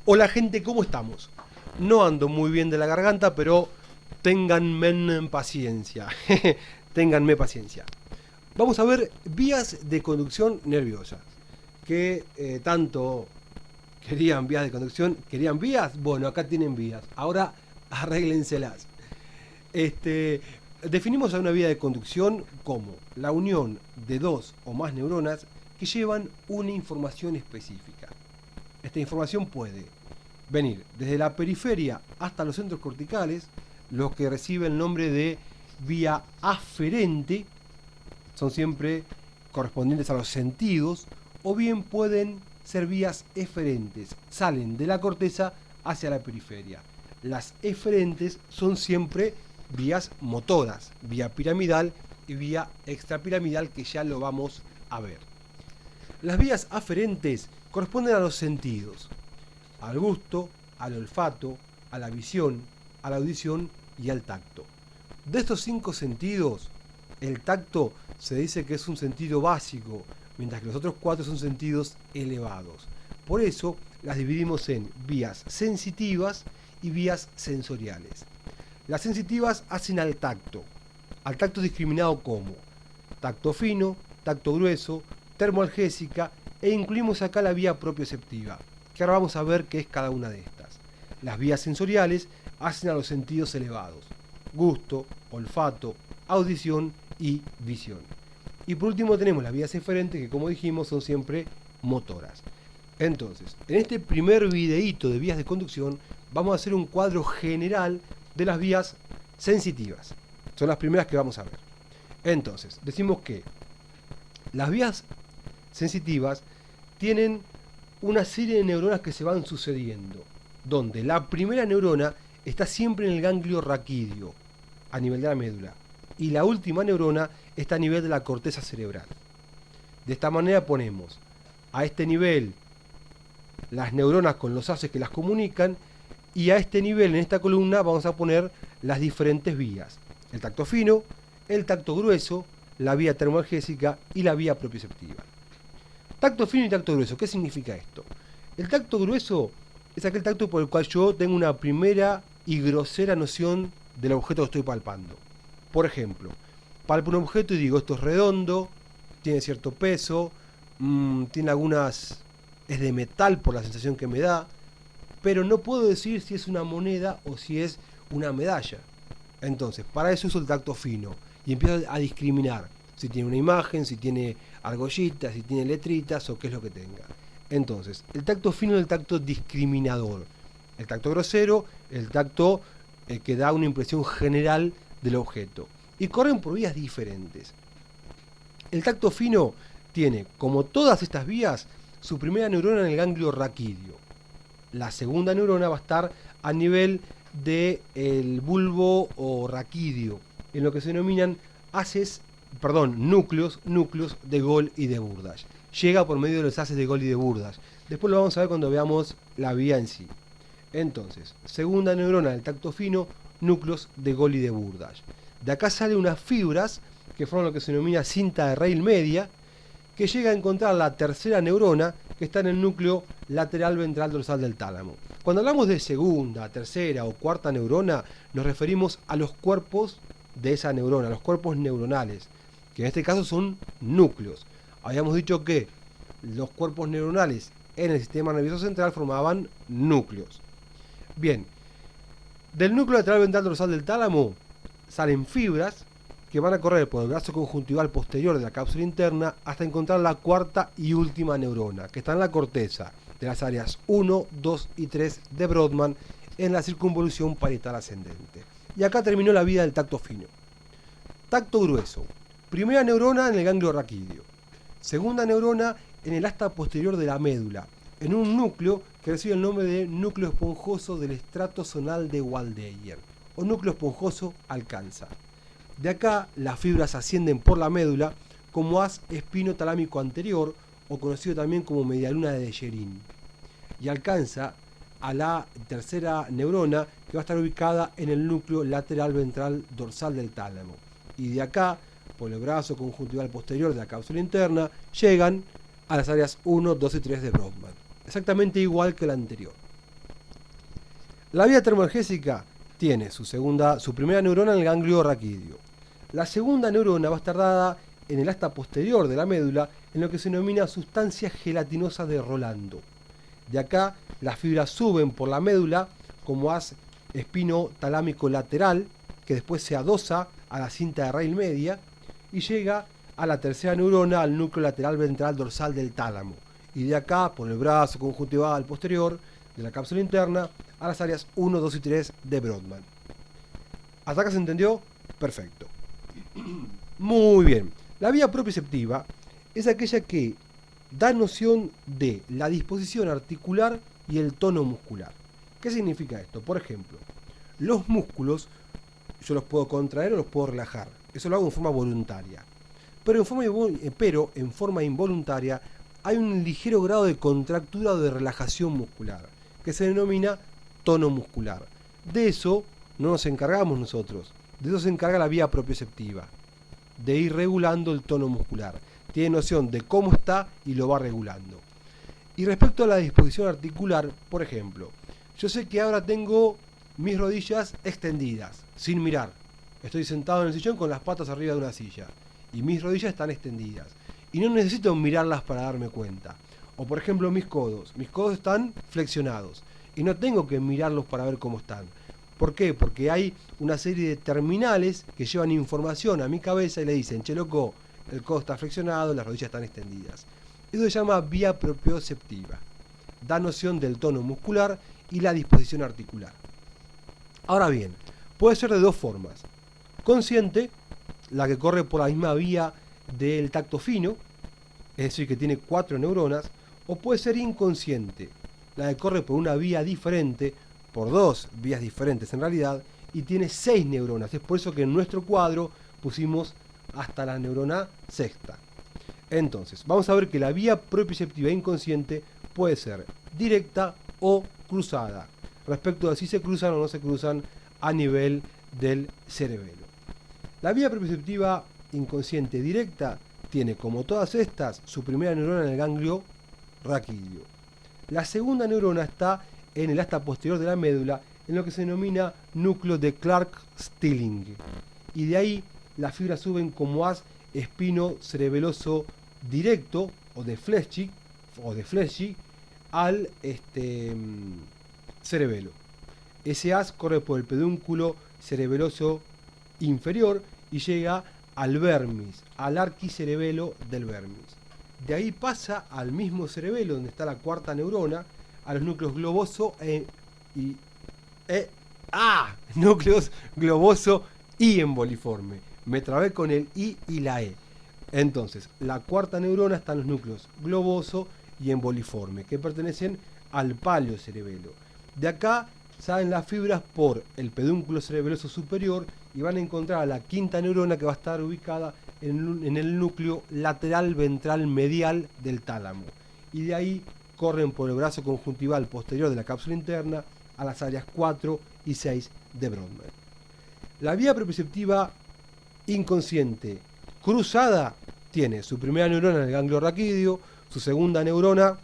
Hola gente, ¿cómo estamos? No ando muy bien de la garganta, pero ténganme paciencia. Ténganme paciencia. Vamos a ver vías de conducción nerviosa. Que tanto querían vías de conducción, querían vías. Bueno, acá tienen vías. Ahora arréglenselas. Este, Definimos a una vía de conducción como la unión de dos o más neuronas que llevan una información específica. Esta información puede venir desde la periferia hasta los centros corticales, los que reciben el nombre de vía aferente, son siempre correspondientes a los sentidos, o bien pueden ser vías eferentes, salen de la corteza hacia la periferia. Las eferentes son siempre vías motoras, vía piramidal y vía extrapiramidal, que ya lo vamos a ver. Las vías aferentes corresponden a los sentidos, al gusto, al olfato, a la visión, a la audición y al tacto. De estos 5 sentidos, el tacto se dice que es un sentido básico, mientras que los otros 4 son sentidos elevados. Por eso las dividimos en vías sensitivas y vías sensoriales. Las sensitivas hacen al tacto discriminado como tacto fino, tacto grueso, termoalgésica, e incluimos acá la vía propioceptiva, que ahora vamos a ver qué es cada una de estas. Las vías sensoriales hacen a los sentidos elevados: gusto, olfato, audición y visión. Y por último tenemos las vías eferentes, que como dijimos son siempre motoras. Entonces, en este primer videíto de vías de conducción vamos a hacer un cuadro general de las vías sensitivas. Son las primeras que vamos a ver. Entonces, decimos que las vías sensitivas tienen una serie de neuronas que se van sucediendo, donde la primera neurona está siempre en el ganglio raquídeo, a nivel de la médula, y la última neurona está a nivel de la corteza cerebral. De esta manera ponemos a este nivel las neuronas con los haces que las comunican, y a este nivel, en esta columna, vamos a poner las diferentes vías: el tacto fino, el tacto grueso, la vía termoalgésica y la vía propioceptiva. Tacto fino y tacto grueso, ¿qué significa esto? El tacto grueso es aquel tacto por el cual yo tengo una primera y grosera noción del objeto que estoy palpando. Por ejemplo, palpo un objeto y digo: esto es redondo, tiene cierto peso, tiene algunas... es de metal por la sensación que me da, pero no puedo decir si es una moneda o si es una medalla. Entonces, para eso uso el tacto fino y empiezo a discriminar si tiene una imagen, si tiene argollitas, si tiene letritas o qué es lo que tenga. Entonces, el tacto fino es el tacto discriminador. El tacto grosero, el tacto que da una impresión general del objeto. Y corren por vías diferentes. El tacto fino tiene, como todas estas vías, su primera neurona en el ganglio raquídeo. La segunda neurona va a estar a nivel del bulbo o raquídeo, en lo que se denominan núcleos de Gol y de Burdach. Llega por medio de los haces de Gol y de Burdach. Después lo vamos a ver cuando veamos la vía en sí. Entonces, segunda neurona del tacto fino, núcleos de Gol y de Burdach. De acá salen unas fibras que forman lo que se denomina cinta de raíz media, que llega a encontrar la tercera neurona, que está en el núcleo lateral ventral dorsal del tálamo. Cuando hablamos de segunda, tercera o cuarta neurona, nos referimos a los cuerpos de esa neurona, los cuerpos neuronales, que en este caso son núcleos. Habíamos dicho que los cuerpos neuronales en el sistema nervioso central formaban núcleos. Bien, del núcleo lateral ventral dorsal del tálamo salen fibras que van a correr por el brazo conjuntival posterior de la cápsula interna hasta encontrar la cuarta y última neurona, que está en la corteza de las áreas 1, 2 y 3 de Brodmann, en la circunvolución parietal ascendente. Y acá terminó la vida del tacto fino. Tacto grueso. Primera neurona en el ganglio raquídeo. Segunda neurona en el asta posterior de la médula, en un núcleo que recibe el nombre de núcleo esponjoso del estrato zonal de Waldeyer, o núcleo esponjoso alcanza. De acá las fibras ascienden por la médula como haz espinotalámico anterior, o conocido también como medialuna de Dejerín, y alcanza a la tercera neurona, que va a estar ubicada en el núcleo lateral ventral dorsal del tálamo. Y de acá, por el brazo conjuntival posterior de la cápsula interna, llegan a las áreas 1, 2 y 3 de Brodmann. Exactamente igual que la anterior. La vía termoalgésica tiene su primera neurona en el ganglio raquídeo. La segunda neurona va a estar dada en el asta posterior de la médula, en lo que se denomina sustancia gelatinosa de Rolando. De acá las fibras suben por la médula como haz espinotalámico lateral, que después se adosa a la cinta de raíz media y llega a la tercera neurona, al núcleo lateral ventral dorsal del tálamo. Y de acá, por el brazo conjuntival posterior de la cápsula interna, a las áreas 1, 2 y 3 de Brodmann. ¿Hasta acá se entendió? Perfecto. Muy bien. La vía propioceptiva es aquella que da noción de la disposición articular y el tono muscular. ¿Qué significa esto? Por ejemplo, los músculos yo los puedo contraer o los puedo relajar. Eso lo hago en forma voluntaria. Pero en forma involuntaria hay un ligero grado de contractura o de relajación muscular, que se denomina tono muscular. De eso no nos encargamos nosotros. De eso se encarga la vía propioceptiva, de ir regulando el tono muscular. Tiene noción de cómo está y lo va regulando. Y respecto a la disposición articular, por ejemplo, yo sé que ahora tengo mis rodillas extendidas, sin mirar. Estoy sentado en el sillón con las patas arriba de una silla y mis rodillas están extendidas. Y no necesito mirarlas para darme cuenta. O por ejemplo mis codos están flexionados y no tengo que mirarlos para ver cómo están. ¿Por qué? Porque hay una serie de terminales que llevan información a mi cabeza y le dicen, che loco, el codo está flexionado, las rodillas están extendidas. Eso se llama vía propioceptiva. Da noción del tono muscular y la disposición articular. Ahora bien, puede ser de dos formas. Consciente, la que corre por la misma vía del tacto fino, es decir, que tiene 4 neuronas, o puede ser inconsciente, la que corre por una vía diferente, por 2 vías diferentes en realidad, y tiene 6 neuronas. Es por eso que en nuestro cuadro pusimos hasta la neurona sexta. Entonces, vamos a ver que la vía propioceptiva inconsciente puede ser directa o cruzada, respecto de si se cruzan o no se cruzan a nivel del cerebelo. La vía propioceptiva inconsciente directa tiene, como todas estas, su primera neurona en el ganglio raquídeo. La segunda neurona está en el asta posterior de la médula, en lo que se denomina núcleo de Clark-Stilling. Y de ahí las fibras suben como haz espino-cerebeloso directo, o de Fleschig, al cerebelo. Ese haz corre por el pedúnculo cerebeloso inferior y llega al vermis, al arquicerebelo del vermis. De ahí pasa al mismo cerebelo, donde está la cuarta neurona, a los núcleos globoso núcleos globoso y emboliforme. Me trabé con el I y la E. Entonces, la cuarta neurona está en los núcleos globoso y emboliforme, que pertenecen al paleocerebelo. De acá salen las fibras por el pedúnculo cerebeloso superior y van a encontrar a la quinta neurona, que va a estar ubicada en el núcleo lateral ventral medial del tálamo. Y de ahí corren por el brazo conjuntival posterior de la cápsula interna a las áreas 4 y 6 de Brodmann. La vía propioceptiva inconsciente cruzada tiene su primera neurona en el ganglio raquídeo, su segunda neurona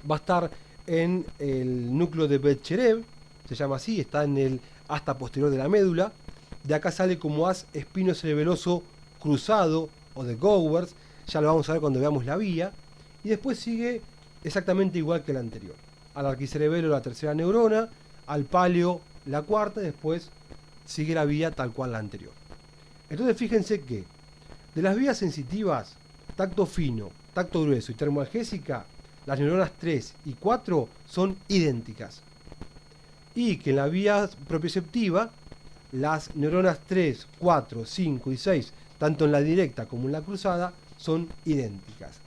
va a estar en el núcleo de Betcherev, se llama así, está en el asta posterior de la médula. De acá sale como haz espino-cerebeloso cruzado o de Gowers, ya lo vamos a ver cuando veamos la vía. Y después sigue exactamente igual que la anterior. Al arquicerebelo la tercera neurona, al paleo la cuarta, y después sigue la vía tal cual la anterior. Entonces fíjense que de las vías sensitivas, tacto fino, tacto grueso y termoalgésica, las neuronas 3 y 4 son idénticas. Y que en la vía propioceptiva, las neuronas 3, 4, 5 y 6, tanto en la directa como en la cruzada, son idénticas.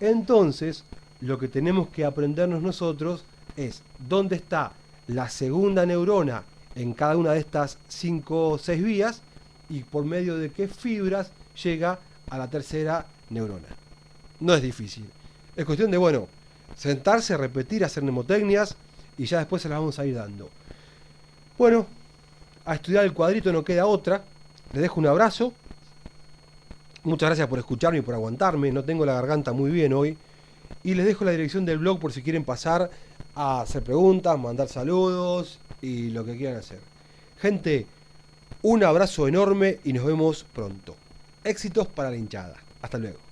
Entonces, lo que tenemos que aprendernos nosotros es dónde está la segunda neurona en cada una de estas 5 o 6 vías y por medio de qué fibras llega a la tercera neurona. No es difícil. Es cuestión de, bueno, sentarse, repetir, hacer mnemotecnias y ya después se las vamos a ir dando. Bueno, a estudiar el cuadrito no queda otra. Les dejo un abrazo. Muchas gracias por escucharme y por aguantarme. No tengo la garganta muy bien hoy. Y les dejo la dirección del blog por si quieren pasar a hacer preguntas, mandar saludos y lo que quieran hacer. Gente, un abrazo enorme y nos vemos pronto. Éxitos para la hinchada. Hasta luego.